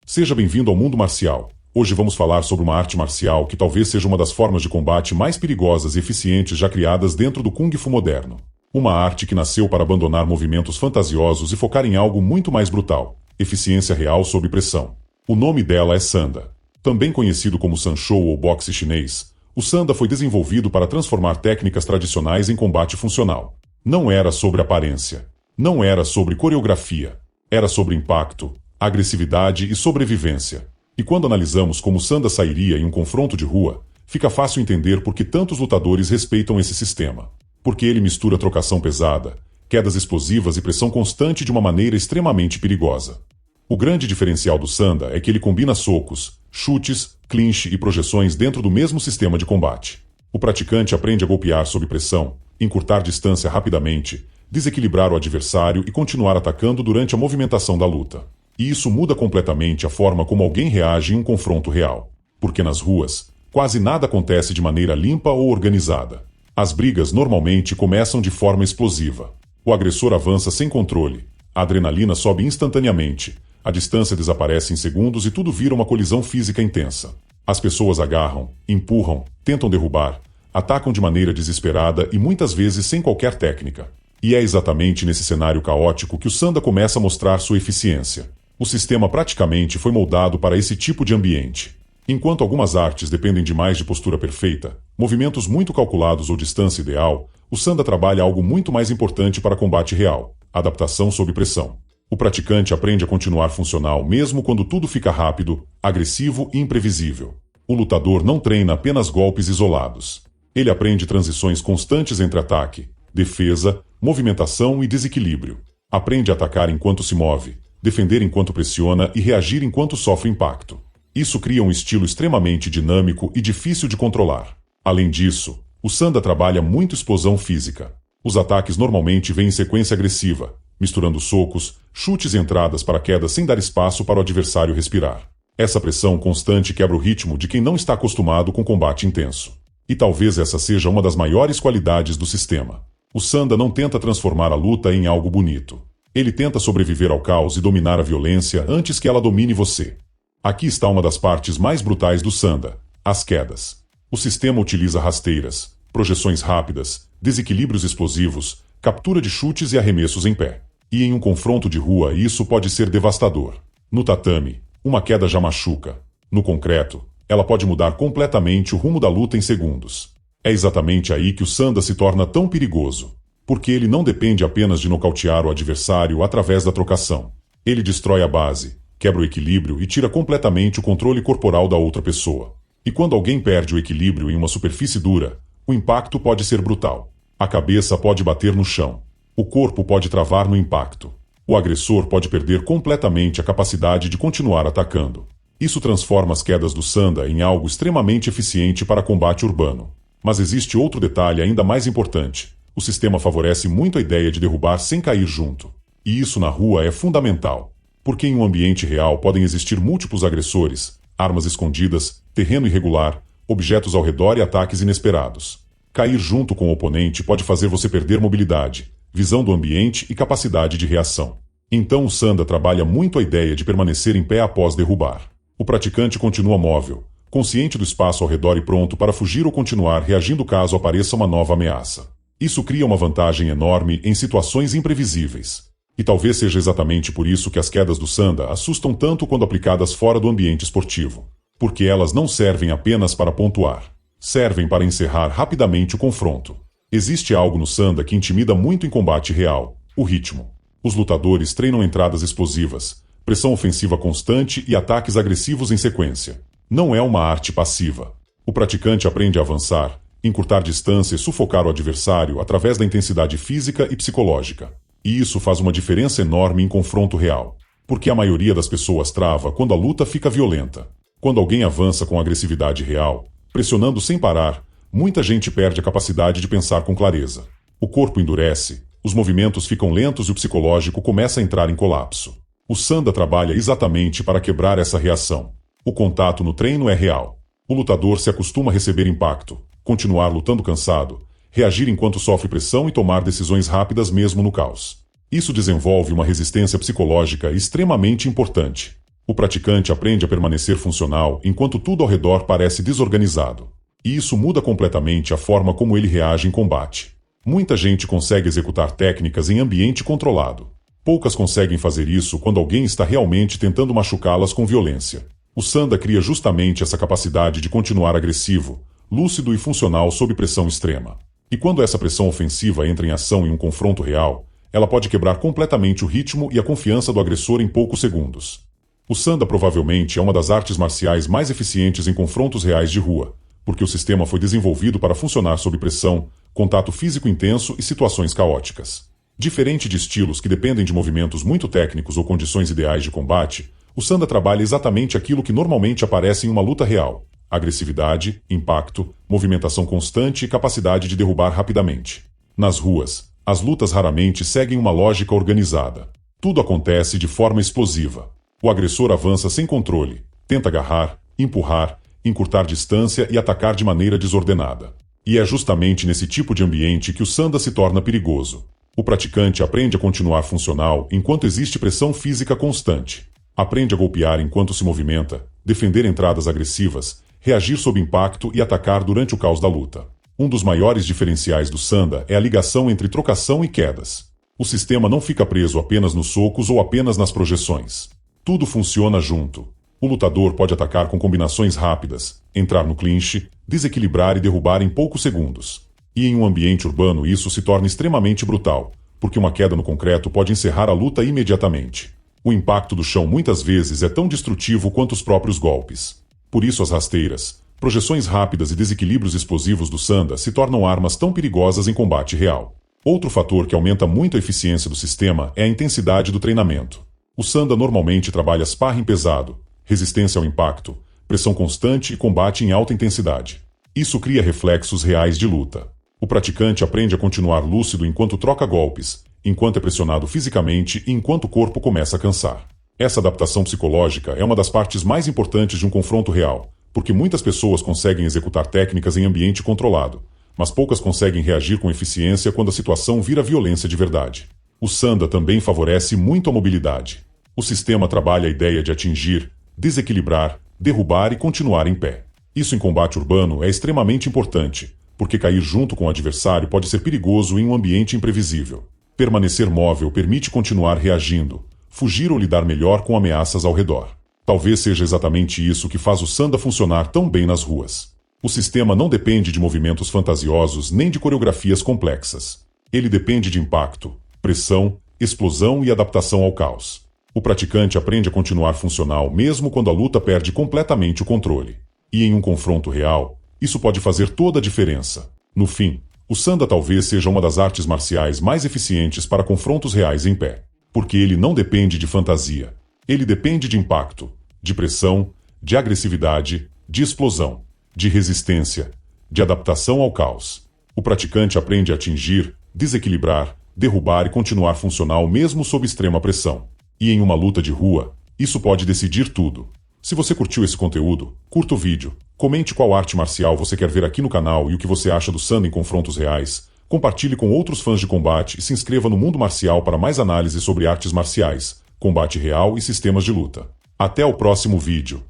Seja bem-vindo ao mundo marcial. Hoje vamos falar sobre uma arte marcial que talvez seja uma das formas de combate mais perigosas e eficientes já criadas dentro do Kung Fu moderno. Uma arte que nasceu para abandonar movimentos fantasiosos e focar em algo muito mais brutal: eficiência real sob pressão. O nome dela é Sanda. Também conhecido como Sanshou ou boxe chinês, o Sanda foi desenvolvido para transformar técnicas tradicionais em combate funcional. Não era sobre aparência. Não era sobre coreografia. Era sobre impacto, agressividade e sobrevivência. E quando analisamos como Sanda sairia em um confronto de rua, fica fácil entender por que tantos lutadores respeitam esse sistema. Porque ele mistura trocação pesada, quedas explosivas e pressão constante de uma maneira extremamente perigosa. O grande diferencial do Sanda é que ele combina socos, chutes, clinch e projeções dentro do mesmo sistema de combate. O praticante aprende a golpear sob pressão, encurtar distância rapidamente, desequilibrar o adversário e continuar atacando durante a movimentação da luta. E isso muda completamente a forma como alguém reage em um confronto real. Porque nas ruas, quase nada acontece de maneira limpa ou organizada. As brigas normalmente começam de forma explosiva. O agressor avança sem controle, a adrenalina sobe instantaneamente, a distância desaparece em segundos e tudo vira uma colisão física intensa. As pessoas agarram, empurram, tentam derrubar, atacam de maneira desesperada e muitas vezes sem qualquer técnica. E é exatamente nesse cenário caótico que o Sanda começa a mostrar sua eficiência. O sistema praticamente foi moldado para esse tipo de ambiente. Enquanto algumas artes dependem demais de postura perfeita, movimentos muito calculados ou distância ideal, o Sanda trabalha algo muito mais importante para combate real: adaptação sob pressão. O praticante aprende a continuar funcional mesmo quando tudo fica rápido, agressivo e imprevisível. O lutador não treina apenas golpes isolados. Ele aprende transições constantes entre ataque, defesa, movimentação e desequilíbrio. Aprende a atacar enquanto se move, defender enquanto pressiona e reagir enquanto sofre impacto. Isso cria um estilo extremamente dinâmico e difícil de controlar. Além disso, o Sanda trabalha muito explosão física. Os ataques normalmente vêm em sequência agressiva, misturando socos, chutes e entradas para quedas sem dar espaço para o adversário respirar. Essa pressão constante quebra o ritmo de quem não está acostumado com combate intenso. E talvez essa seja uma das maiores qualidades do sistema. O Sanda não tenta transformar a luta em algo bonito. Ele tenta sobreviver ao caos e dominar a violência antes que ela domine você. Aqui está uma das partes mais brutais do Sanda: as quedas. O sistema utiliza rasteiras, projeções rápidas, desequilíbrios explosivos, captura de chutes e arremessos em pé. E em um confronto de rua isso pode ser devastador. No tatame, uma queda já machuca. No concreto, ela pode mudar completamente o rumo da luta em segundos. É exatamente aí que o Sanda se torna tão perigoso. Porque ele não depende apenas de nocautear o adversário através da trocação. Ele destrói a base, quebra o equilíbrio e tira completamente o controle corporal da outra pessoa. E quando alguém perde o equilíbrio em uma superfície dura, o impacto pode ser brutal. A cabeça pode bater no chão. O corpo pode travar no impacto. O agressor pode perder completamente a capacidade de continuar atacando. Isso transforma as quedas do Sanda em algo extremamente eficiente para combate urbano. Mas existe outro detalhe ainda mais importante. O sistema favorece muito a ideia de derrubar sem cair junto. E isso na rua é fundamental. Porque em um ambiente real podem existir múltiplos agressores, armas escondidas, terreno irregular, objetos ao redor e ataques inesperados. Cair junto com o oponente pode fazer você perder mobilidade, visão do ambiente e capacidade de reação. Então o Sanda trabalha muito a ideia de permanecer em pé após derrubar. O praticante continua móvel, consciente do espaço ao redor e pronto para fugir ou continuar reagindo caso apareça uma nova ameaça. Isso cria uma vantagem enorme em situações imprevisíveis. E talvez seja exatamente por isso que as quedas do Sanda assustam tanto quando aplicadas fora do ambiente esportivo. Porque elas não servem apenas para pontuar. Servem para encerrar rapidamente o confronto. Existe algo no Sanda que intimida muito em combate real: o ritmo. Os lutadores treinam entradas explosivas, pressão ofensiva constante e ataques agressivos em sequência. Não é uma arte passiva. O praticante aprende a avançar, encurtar distância e sufocar o adversário através da intensidade física e psicológica. E isso faz uma diferença enorme em confronto real. Porque a maioria das pessoas trava quando a luta fica violenta. Quando alguém avança com agressividade real, pressionando sem parar, muita gente perde a capacidade de pensar com clareza. O corpo endurece, os movimentos ficam lentos e o psicológico começa a entrar em colapso. O Sanda trabalha exatamente para quebrar essa reação. O contato no treino é real. O lutador se acostuma a receber impacto, continuar lutando cansado, reagir enquanto sofre pressão e tomar decisões rápidas mesmo no caos. Isso desenvolve uma resistência psicológica extremamente importante. O praticante aprende a permanecer funcional enquanto tudo ao redor parece desorganizado. E isso muda completamente a forma como ele reage em combate. Muita gente consegue executar técnicas em ambiente controlado. Poucas conseguem fazer isso quando alguém está realmente tentando machucá-las com violência. O Sanda cria justamente essa capacidade de continuar agressivo, lúcido e funcional sob pressão extrema. E quando essa pressão ofensiva entra em ação em um confronto real, ela pode quebrar completamente o ritmo e a confiança do agressor em poucos segundos. O Sanda provavelmente é uma das artes marciais mais eficientes em confrontos reais de rua, porque o sistema foi desenvolvido para funcionar sob pressão, contato físico intenso e situações caóticas. Diferente de estilos que dependem de movimentos muito técnicos ou condições ideais de combate, o Sanda trabalha exatamente aquilo que normalmente aparece em uma luta real: agressividade, impacto, movimentação constante e capacidade de derrubar rapidamente. Nas ruas, as lutas raramente seguem uma lógica organizada. Tudo acontece de forma explosiva. O agressor avança sem controle, tenta agarrar, empurrar, encurtar distância e atacar de maneira desordenada. E é justamente nesse tipo de ambiente que o Sanda se torna perigoso. O praticante aprende a continuar funcional enquanto existe pressão física constante. Aprende a golpear enquanto se movimenta, defender entradas agressivas, reagir sob impacto e atacar durante o caos da luta. Um dos maiores diferenciais do Sanda é a ligação entre trocação e quedas. O sistema não fica preso apenas nos socos ou apenas nas projeções. Tudo funciona junto. O lutador pode atacar com combinações rápidas, entrar no clinch, desequilibrar e derrubar em poucos segundos. E em um ambiente urbano isso se torna extremamente brutal, porque uma queda no concreto pode encerrar a luta imediatamente. O impacto do chão muitas vezes é tão destrutivo quanto os próprios golpes. Por isso as rasteiras, projeções rápidas e desequilíbrios explosivos do Sanda se tornam armas tão perigosas em combate real. Outro fator que aumenta muito a eficiência do sistema é a intensidade do treinamento. O Sanda normalmente trabalha sparring pesado, resistência ao impacto, pressão constante e combate em alta intensidade. Isso cria reflexos reais de luta. O praticante aprende a continuar lúcido enquanto troca golpes, enquanto é pressionado fisicamente e enquanto o corpo começa a cansar. Essa adaptação psicológica é uma das partes mais importantes de um confronto real, porque muitas pessoas conseguem executar técnicas em ambiente controlado, mas poucas conseguem reagir com eficiência quando a situação vira violência de verdade. O Sanda também favorece muito a mobilidade. O sistema trabalha a ideia de atingir, desequilibrar, derrubar e continuar em pé. Isso em combate urbano é extremamente importante, porque cair junto com o adversário pode ser perigoso em um ambiente imprevisível. Permanecer móvel permite continuar reagindo, fugir ou lidar melhor com ameaças ao redor. Talvez seja exatamente isso que faz o Sanda funcionar tão bem nas ruas. O sistema não depende de movimentos fantasiosos nem de coreografias complexas. Ele depende de impacto, pressão, explosão e adaptação ao caos. O praticante aprende a continuar funcional mesmo quando a luta perde completamente o controle. E em um confronto real, isso pode fazer toda a diferença. No fim, o Sanda talvez seja uma das artes marciais mais eficientes para confrontos reais em pé. Porque ele não depende de fantasia. Ele depende de impacto, de pressão, de agressividade, de explosão, de resistência, de adaptação ao caos. O praticante aprende a atingir, desequilibrar, derrubar e continuar funcional mesmo sob extrema pressão. E em uma luta de rua, isso pode decidir tudo. Se você curtiu esse conteúdo, curta o vídeo, comente qual arte marcial você quer ver aqui no canal e o que você acha do Sanda em confrontos reais, compartilhe com outros fãs de combate e se inscreva no Mundo Marcial para mais análises sobre artes marciais, combate real e sistemas de luta. Até o próximo vídeo.